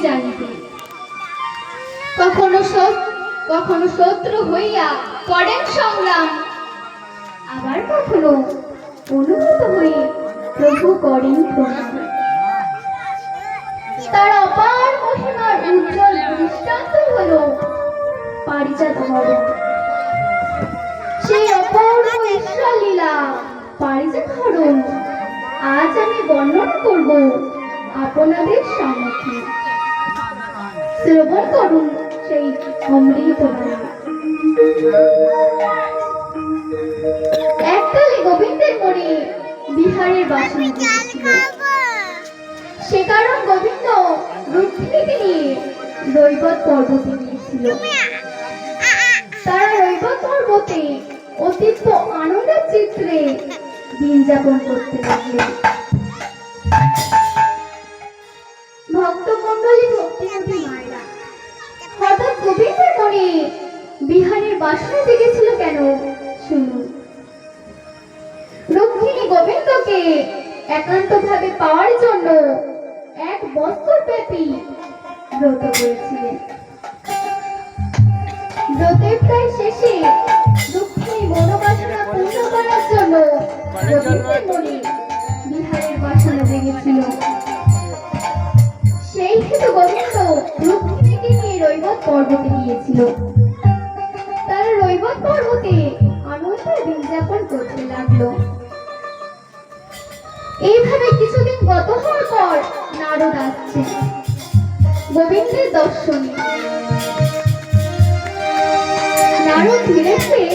জানিতে। কখনো শত্রু হইয়া করেন সংগ্রাম, আবার কখনো অনুভূত হয়ে প্রভু করেন প্রণাম। তার অপার মহিমার উজ্জ্বল দৃষ্টান্ত হলো পারিজাত হরণ। সেই অপূর্ব ঈশ্বর লীলা পারিজাত হরণ আজ আমি বর্ণনা করব আপনাদের সম্মুখে। শ্রবণ করুন সেই অমৃত বাণী। এককালে গোবিন্দের মনে বিহারের বাসনা জেগেছিল। সে কারণ গোবিন্দ রুক্মিণীকে নিয়ে রৈবত পর্বতে গিয়েছিল। তারা রৈবত পর্বতে অতীব আনন্দের চিত্রে দিন যাপন করতে লাগলেন। ভক্তমণ্ডলী ভক্তিমতী মায়েরা, হঠাৎ গোবিন্দের মনে বিহারের বাসনা জেগেছিল কেন শুনুন। রুক্মিণী গোবিন্দকে একান্তভাবে পাওয়ার জন্য 1 বছর ব্যাপী ব্রত করেছিলেন। ব্রতের প্রায় শেষে রুক্মিণী মনোবাসনা পূর্ণ করার জন্য গোবিন্দের মনে বিহারের বাসনা জেগেছিল। সেই হেতু গোবিন্দ রুক্মিণীকে নিয়ে রৈবত পর্বতে গিয়েছিল। তারা রৈবত পর্বতে আনন্দের দিন যাপন করতে লাগলো। এইভাবে কিছুদিন গত হওয়ার পর নারদ আসছে গোবিন্দের দর্শনে। নারদ ধীরে ধীরে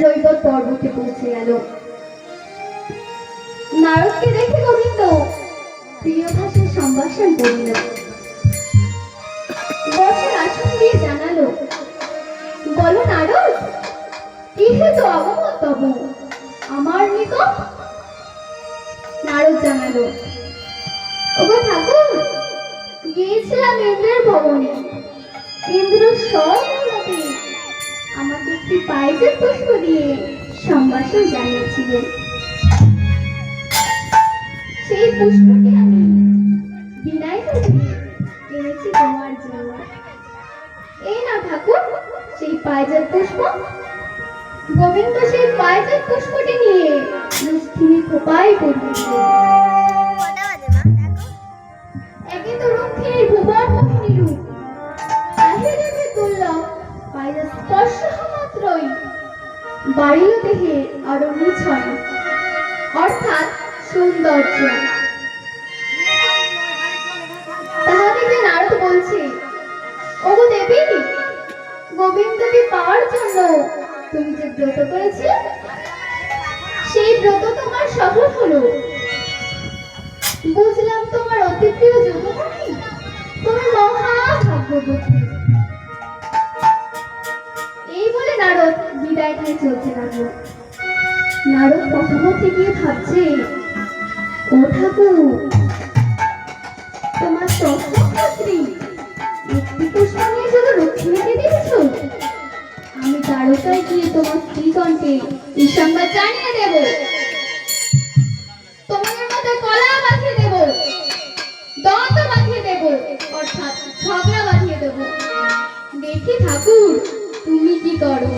রৈবত পর্বতে পৌঁছে গেল। নারদকে দেখে গোবিন্দ প্রিয় ভাষায় সম্ভাষণ করিল। বসের আসন দিয়ে জানালো, বলো নারদ, কি হেতু আগমন তব আমার নিকট? নারদ জানালো, ওগো ঠাকুর, গিয়েছিলাম ইন্দ্রের ভবনে। ইন্দ্র স্বমহিমাতে আমাকে একটি পারিজাত পুষ্প দিয়ে সম্ভাষণ জানিয়েছিলেন। সেই পুষ্পটি আমি বিনায় এনেছি তোমার জন্য। এই না ঠাকুর সেই পারিজাত পুষ্প। গোবিন্দ সেই পারিজাত পুষ্পটি নিয়ে রুক্মিণীর খোঁপায় পড়িয়ে দিলেন। একে তো রুক্মিণীর ভুবন মোহিনী রূপ, তাহে দেবে দুর্লভ পারিজাত স্পর্শ মাত্রই বাড়িল দেহে আরো নিছন, অর্থাৎ সৌন্দর্য। তাহা দেখে নারদ বলছে, ওগো দেবী, গোবিন্দকে পাওয়ার জন্য তুমি যে ব্রত করেছিলে সেই ব্রত তোমার সফল হলো। বুঝলাম তোমার অতি প্রিয় যদুমণি, তুমি মহা ভাগ্যবতী। এই বলে নারদ বিদায় নিয়ে চলতে লাগলো। নারদ পথমধ্যে গিয়ে ভাবছে, ও ঠাকুর, তোমার স্বপ্নক্ষেত্রী একটি পুষ্প নিয়ে শুধু রুক্মিণীকে দিয়েছ। আমি দ্বারকায় গিয়ে তোমার স্ত্রীগণকে এই সংবাদ জানিয়ে দেব। তোমাদের মধ্যে কলা বাঁধিয়ে দেব, দ্বন্দ্ব বাঁধিয়ে দেব, অর্থাৎ ঝগড়া বাঁধিয়ে দেব। দেখি ঠাকুর তুমি কি করো।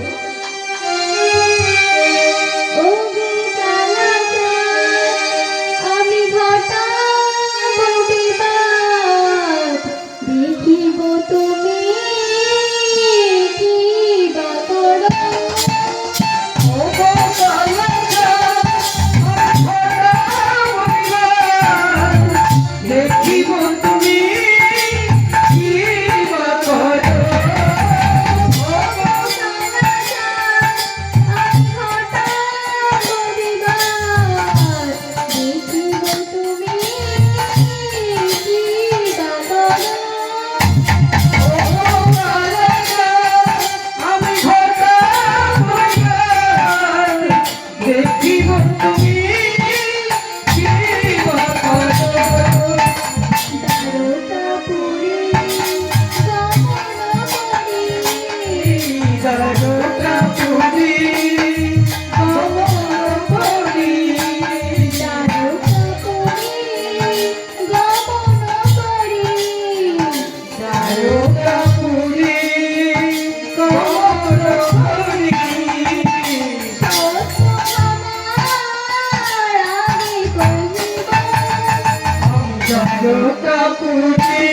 কাপুরে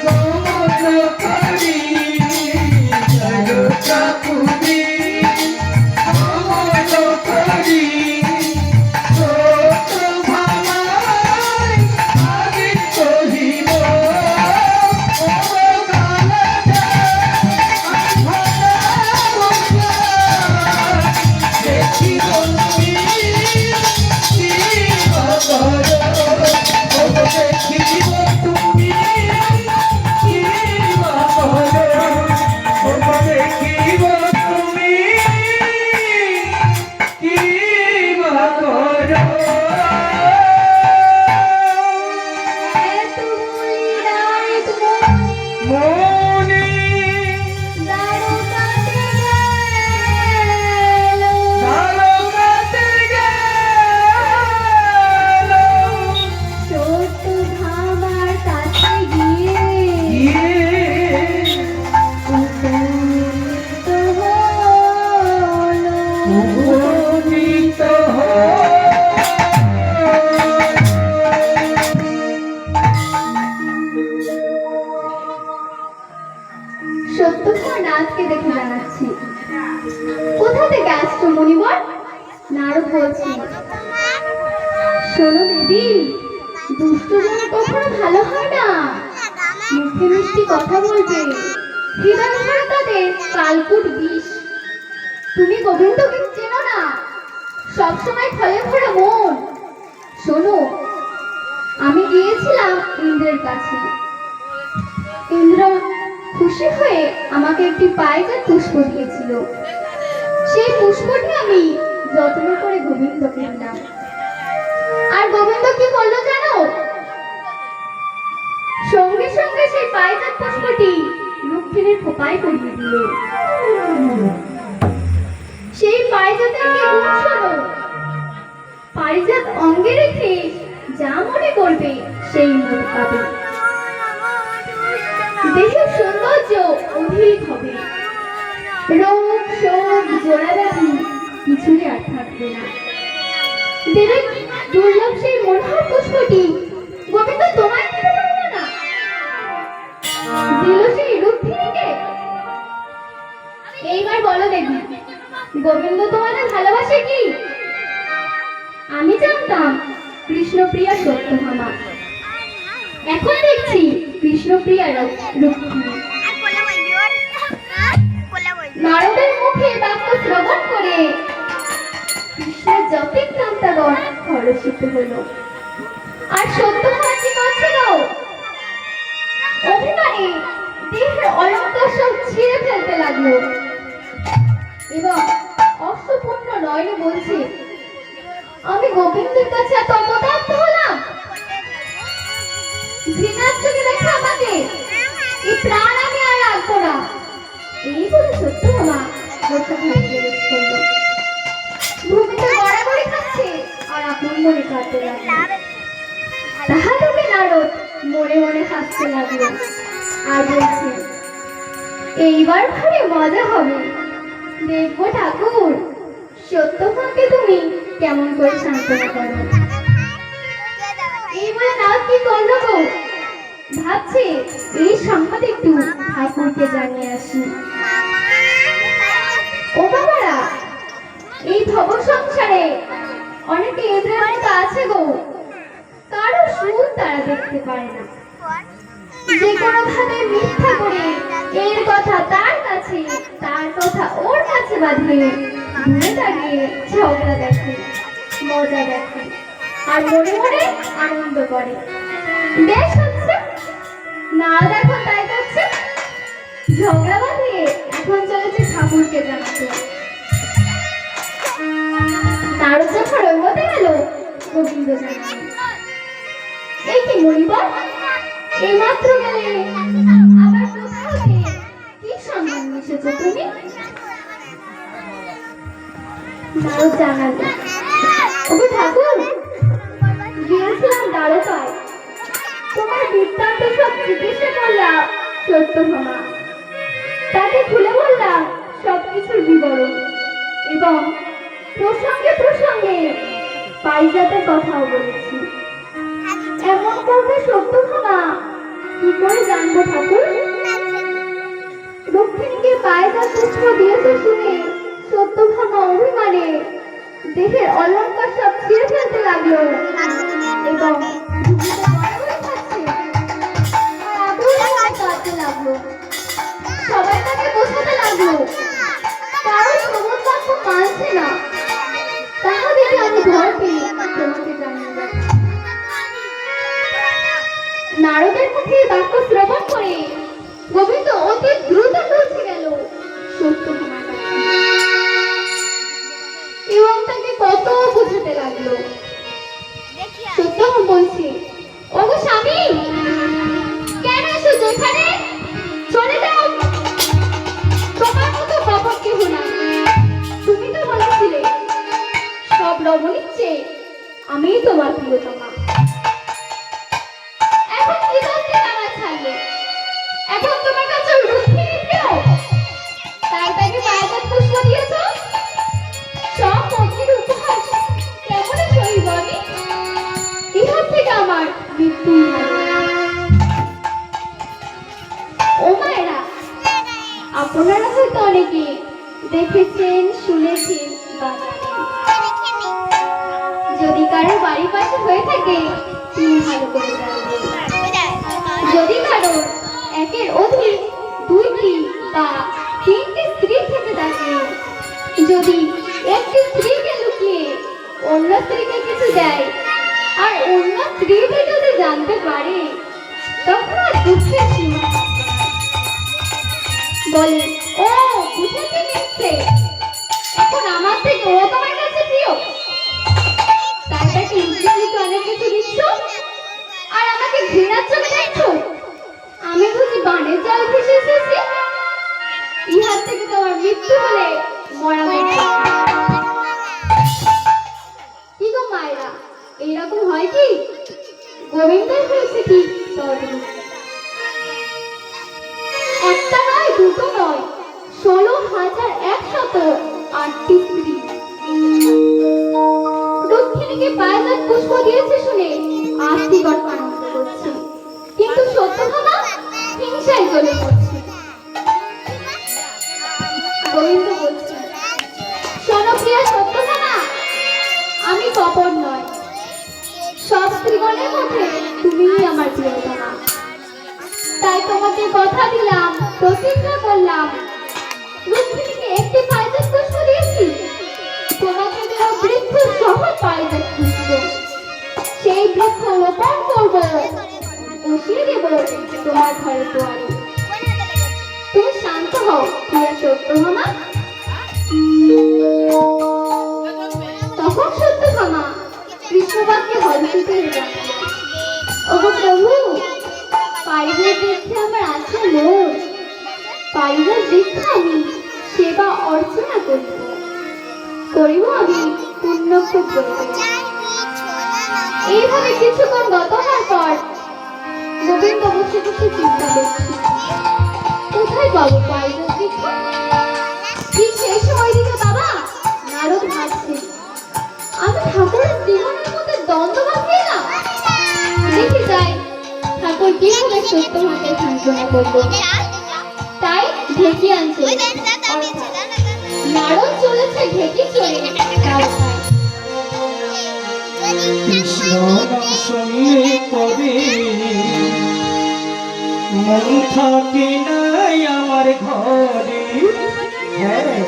গমন করি কাপুরে গমন করি সত্যভামা নাচকে দেখে জানাচ্ছি। কোথা থেকে আসছো মণিবর? নারদ বলছি। শোনো দেবী, দুষ্ট জন কখনো ভালো হয় না। মুখে মিষ্টি কথা বলবে, হৃদয় ভরে তাদের কালকুট বিষ। তুমি গোবিন্দকে চেনো না, সবসময় ফলে ভরা মন। শোনো, আমি গিয়েছিলাম ইন্দ্রের কাছে। ইন্দ্র খুশি হয়ে আমাকে একটি পারিজাত পুষ্প দিয়েছিল। সেই পুষ্পটি আমি যত্ন করে গোবিন্দকে দিলাম। আর গোবিন্দ কি করলো জানো? সঙ্গে সঙ্গে সেই পারিজাত পুষ্পটি লক্ষ্মীর খোপায় পরিয়ে দিল। সেই পারিজাতের কি গুণ শোনো। পারিজাত অঙ্গে রেখে যা মনে করবে সেই মনে পাবে। দেহের সৌন্দর্য অধিক হবে, রোগ শোক জোড়াব্যাধি কিছুই আর থাকবে না। দেবের দুর্লভ সেই মনোহর পুষ্পটি গোবিন্দ তোমায় দিতে পারলো না, দিল সেই রুক্মিণীকে। এইবার বলো দেবী, গোবিন্দ তোমাদের ভালোবাসে কি? আমি জানতাম কৃষ্ণপ্রিয়া সত্যভামা, এখন দেখছি কৃষ্ণপ্রিয়া রুক্মিণী। নারদের মুখে বাক্য শ্রবণ করে কৃষ্ণের যতিক কান্তাগণ হর্ষিত হলো। আর সত্যভামা কি করছিল? অভিমানে দেহের অলঙ্কার সব ছিঁড়ে ফেলতে লাগলো এবং অশ্বপূর্ণ নয়নে বলছে, আমি গোবিন্দের কাছে এত অপদার্থ হলাম, ঘৃণার চোখে দেখে আমাকে, এই প্রাণ আমি আর রাখবো না। এই বলে সত্যভামা প্রবেশ করলো। ভূমিতে গড়াগড়ি খাচ্ছে আর আপন মনে কাঁদতে লাগলো। তাহা থেকে নারদ মনে মনে হাসতে লাগলো আর বলছে, এইবার ভারী মজা হবে, দেখবো ঠাকুর সত্যভামাকে তুমি কেমন করে সান্ত্বনা করো। এই বলে নারদ কি করলো গো? ভাবছে এই সংবাদ একটু ঠাকুরকে জানিয়ে আসি। ও বাবারা, এই ভব সংসারে অনেকে এদের মতো আছে গো, কারো সুর তারা দেখতে পারে না। যে কোনো ভাবে মিথ্যা করে এর কথা তার কাছে, তার কথা ওর কাছে বাঁধিয়ে দূরে দাঁড়িয়ে ঝগড়া দেখে, মজা দেখে আর মনে মনে আনন্দ করে। বেশ হচ্ছে, নারদ এখন তাই করছে, ঝগড়া বাঁধিয়ে এখন চলেছে ঠাকুরকে জানাতে। নারদ যখন রইমতে গেল গোবিন্দ জানালেন, এই কি মণিবর, এই মাত্র গেলে আবার কোথা হতে কি সম্মান এসেছো তুমি? নারদ জানালেন, ওগো ঠাকুর, গিয়েছিলাম দ্বারকায়, তোমার বৃত্তান্ত সব জিজ্ঞাসা করলাম সত্যভামা, তাকে খুলে বললাম সবকিছুর বিবরণ এবং প্রসঙ্গে প্রসঙ্গে পারিজাতের কথাও বলেছি। এমন করবে সত্যভামা? কি করে জানবো ঠাকুর? দক্ষিণকে পায়ে তার পুষ্প দিয়েছে শুনে সত্যভামা অভিমানে দেহের অলংকার সব ছিঁড়ে ফেলতে লাগলো এবং ঝুঁকিতে গড়াগড়ি খাচ্ছে আর আদর করে কাঁদতে লাগলো। সবাই তাকে বোঝাতে লাগলো, কারো সবুজ বাক্য মানছে না। তাহা দেখে আমি ভয় পেয়ে তোমাকে জানিয়ে যাচ্ছি। নারদের মুখে বাক্য শ্রবণ করে গোবিন্দ অতি দ্রুত পৌঁছে গেল সত্যভামার কাছে এবং তাকে কত বোঝাতে লাগলো। সত্যভামা বলছে, ওগো স্বামী, কেন এসেছো এখানে? চলে যাও, তোমার মতো কপট কেহ নাই। তুমি তো বলেছিলে সব রমণীর চেয়ে আমিই তোমার প্রিয়তমা। এখন কি দোষে আমার ছাড়লে? এখন তোমার কাছে রুক্মিণী প্রিয়, তাই তাকে পায়ের পুষ্প দিয়েছ? সব মন্দির উপহাস কেমন সহিব আমি? ইহার থেকে আমার মৃত্যু ভালো। ও মায়েরা, আপনারা হয়তো অনেকে দেখেছেন, শুনেছেন বা জানেন। যদি কারো বাড়ির পাশে হয়ে থাকে তিনি ভালো করে জানবেন। যদি কারো একের অধিক দুইটি বা তিনটি স্ত্রী থেকে থাকে, যদি একটি স্ত্রীকে লুকিয়ে অন্য স্ত্রীকে কিছু দেয় আর অন্য স্ত্রীকে যদি জানতে পারে, তখন আর দুঃখের সীমা থাকে না। বলে, ও বুঝেছি নিশ্চয়, এখন আমার থেকে ও তোমার কাছে প্রিয়, তাই তাকে লুকিয়ে অনেক কিছু দিচ্ছ আর আমাকে ঘৃণার চোখে দেখছো। আমি বুঝি বানের জল ভেসে এসেছি? ইহার থেকে তোমার মৃত্যু হলে মরা মরা। কি গো মায়েরা, এইরকম হয় কি? গোবিন্দের হয়েছে কি তর্জনী? একটা নয়, দুটো নয়, 16,108টি স্ত্রী। দক্ষিণীকে পায়ের পুষ্প দিয়েছে শুনে আস্তিগণ আনন্দ করছে, কিন্তু সত্যভামা হিংসায় জ্বলে পড়ছে। গোবিন্দ বলছে, শোনো প্রিয়া সত্যভামা, আমি কপট নয়, সব স্ত্রীগণের মধ্যে তুমিই আমার প্রিয়তমা। তাই তোমাকে কথা দিলাম, প্রতিজ্ঞা করলাম, রুক্মিণীকে একটি পারিজাত পুষ্প দিয়েছি, তোমাকে দেওয়া বৃক্ষ সহ পারিজাত পুষ্প, সেই বৃক্ষ রোপণ করব, বসিয়ে দেব তোমার ঘরের দুয়ারে। তুমি শান্ত হও প্রিয়া সত্যভামা। তখন সত্যভামা কৃষ্ণবাক্যে হলকিতে জানালো, ওগো প্রভু, পারিজাত বৃক্ষে আমার আছে মন, পারিজাত বৃক্ষে আমি সেবা অর্চনা করিব আমি পুণ্যক্ষেপ করিব। এইভাবে কিছুক্ষণ গত হওয়ার পর গোবিন্দ বসে বসে চিন্তা করছে, কোথায় পাবো পারিজাত বৃক্ষ? ঠিক সেই সময় দিকে বাবা নারদ ভাবছে, আমি ঠাকুরের জীবনের মধ্যে দ্বন্দ্ব বাঁধিয়ে না, দেখে যাই ঠাকুর কিভাবে সত্যভাবে সান্ত্বনা করবো। তাই ঢেকি আনছে, নারদ চলেছে ঢেকি চলে রাস্তায়। কৃষ্ণ নাম শুনলে কবে মন থাকে নাই আমার ঘরে। হ্যাঁ,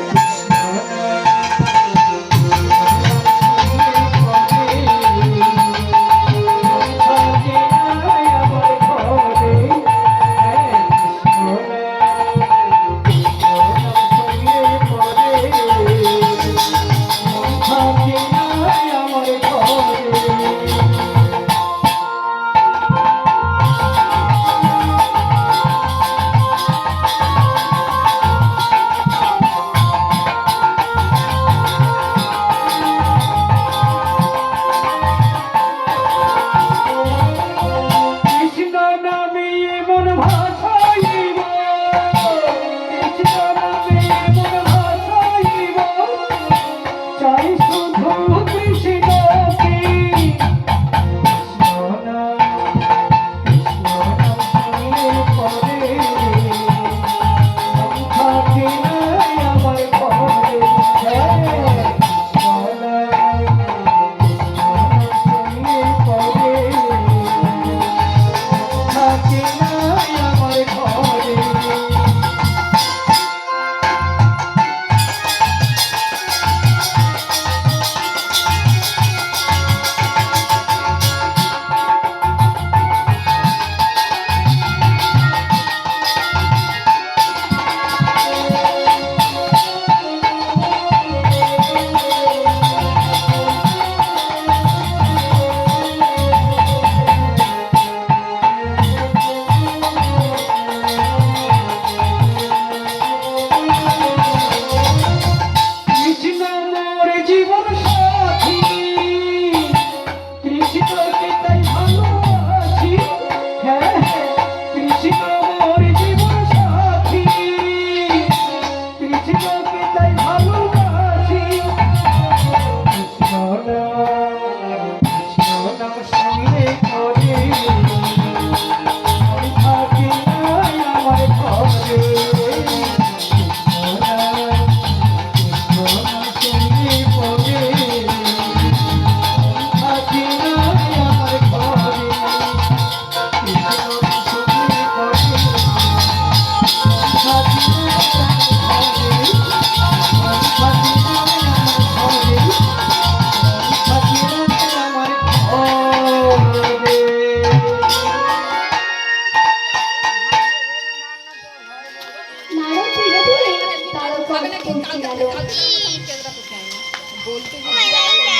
পৌঁছে গেল।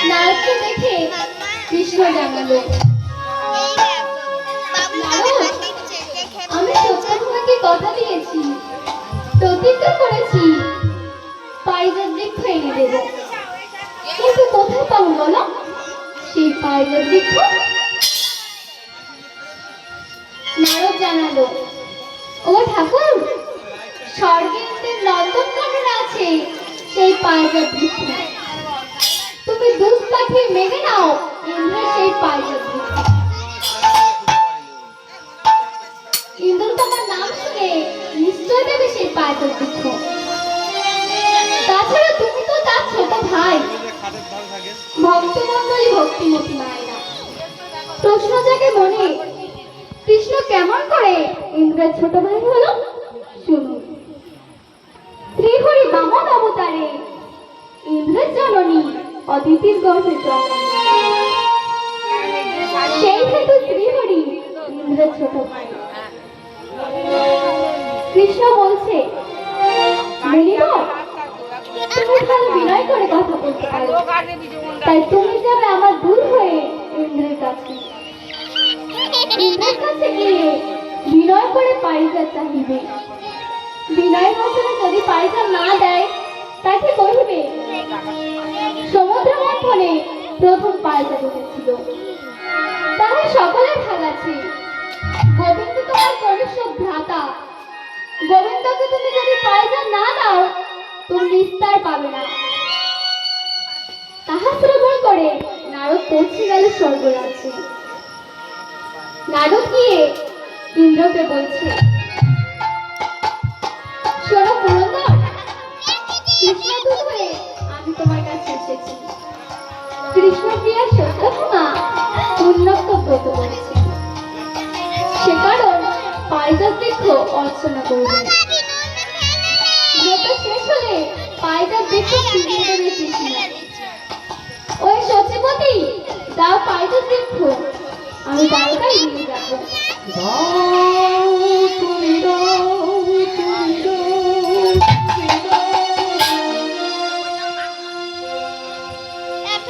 নারদকে দেখে কৃষ্ণ জানালো, নারদ, আমি সত্যভামাকে কথা দিয়েছি, প্রতিজ্ঞ করেছি পারিজাত বৃক্ষ এনে দেব, কিন্তু কোথায় পাবো বলো সেই পারিজাত বৃক্ষ? নারদ জানালো, ও ঠাকুর, স্বর্গের নন্দন কাননে আছে সেই পারিজাত বৃক্ষ। তুমি দুধ পাঠিয়ে মেঘে নাও ইন্দ্র সেই পারিজাত বৃক্ষ। ইন্দ্র তোমার নাম শুনে নিশ্চয় দেবে সেই পারিজাত বৃক্ষ। তাছাড়া তুমি তো তার ছোট ভাই, ভক্তমণ্ডলী ভক্তিমতী মায়েরা। প্রশ্ন জাগে মনে, কৃষ্ণ কেমন করে ইন্দ্রের ছোট ভাই হলো? শুনুন। শ্রীহরি বামন অবতারে ইন্দ্রের জননী অদিতির গর্ভে জন্ম নেয়। সেই হেতু শ্রীহরি ইন্দ্রের ছোট ভাই। কৃষ্ণ বলছে, মুনিবর, তুমি ভালো বিনয় করে কথা বলতে পারো, তাই তুমি যাবে আমার দূর হয়ে ইন্দ্রের কাছে। ইন্দ্রের কাছে গিয়ে বিনয় করে পারিজাত চাহিবে। বিনয় বচনে যদি পারিজাত না দেয়, তাকে কহিবে সমুদ্র মন্থনে প্রথম পারিজাত উঠেছিল, তাহলে সকলের ভাগ আছে। গোবিন্দ তোমার কনিষ্ঠ ভ্রাতা, গোবিন্দকে তুমি যদি পারিজাত না দাও, তুমি নিস্তার পাবে না। তাহা শ্রবণ করে নারদ পৌঁছে গেল স্বর্গরাজ্যে। নারদ গিয়ে ইন্দ্রকে বলছে, শোনো পুরন্দর, কৃষ্ণদূত হয়ে আমি তোমার কাছে এসেছি। কৃষ্ণপ্রিয়া সত্যভামা উন্নত ব্রত করেছে, সে কারণ পারিজাত বৃক্ষ অর্চনা করবে। ব্রত শেষ হলে পারিজাত বৃক্ষ ফিরিয়ে দেবে কৃষ্ণ। ওই সচিবতী, দাও পারিজাত বৃক্ষ, আমি দ্বারকায় নিয়ে যাবো। দাও